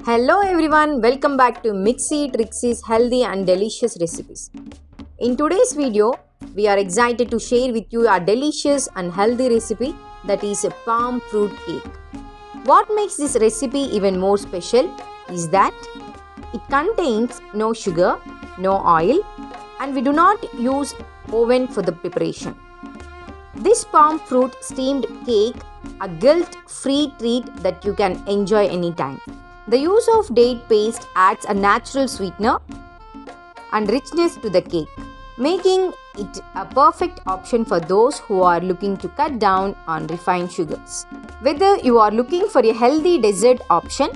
Hello everyone, welcome back to Mixie Trixie's healthy and delicious recipes. In today's video, we are excited to share with you a delicious and healthy recipe that is a palm fruit cake. What makes this recipe even more special is that it contains no sugar, no oil, and we do not use oven for the preparation. This palm fruit steamed cake, a guilt-free treat that you can enjoy anytime. The use of date paste adds a natural sweetener and richness to the cake, making it a perfect option for those who are looking to cut down on refined sugars. Whether you are looking for a healthy dessert option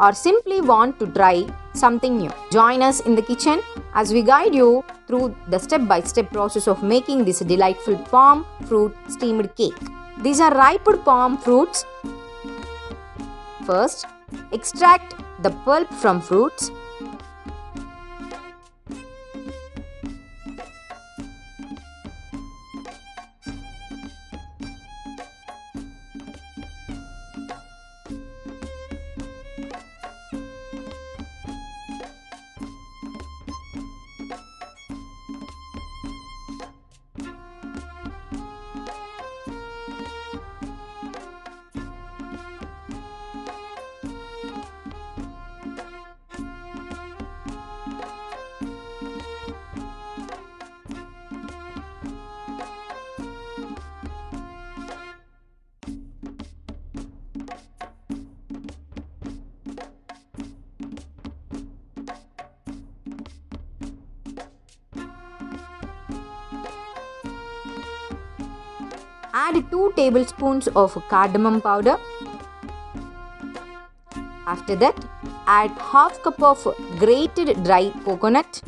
or simply want to try something new, join us in the kitchen as we guide you through the step-by-step process of making this delightful palm fruit steamed cake. These are ripe palm fruits. First, extract the pulp from fruits. Add 2 tablespoons of cardamom powder. After that, add half cup of grated dry coconut.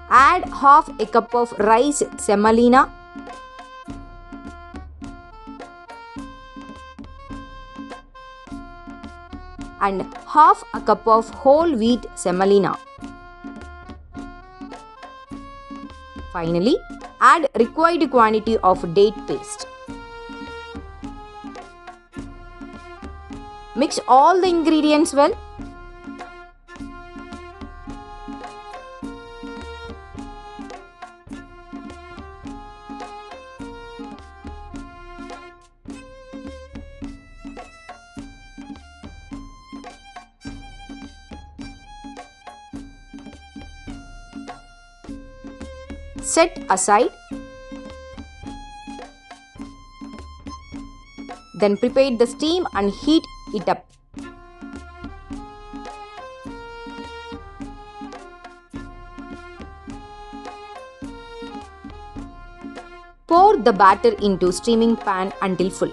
Add half a cup of rice semolina. And half a cup of whole wheat semolina. Finally, add required quantity of date paste. Mix all the ingredients well. Set aside. Then prepare the steam and heat it up. Pour the batter into steaming pan until full.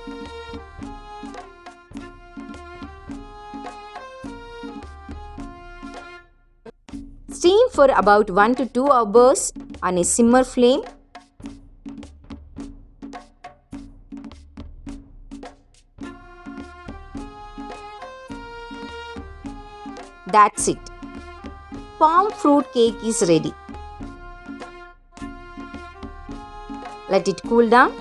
Steam for about 1 to 2 hours on a simmer flame. That's it. Palm fruit cake is ready. Let it cool down.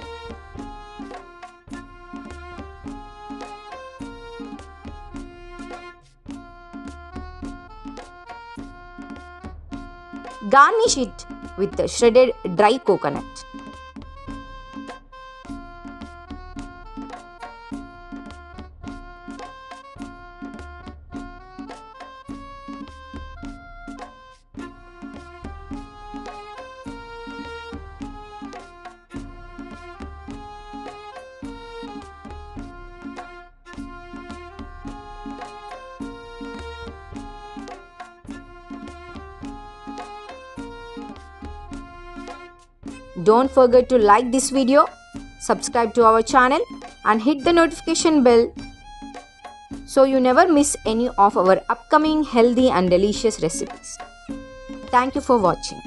Garnish it with shredded dry coconut. Don't forget to like this video, subscribe to our channel and hit the notification bell so you never miss any of our upcoming healthy and delicious recipes. Thank you for watching.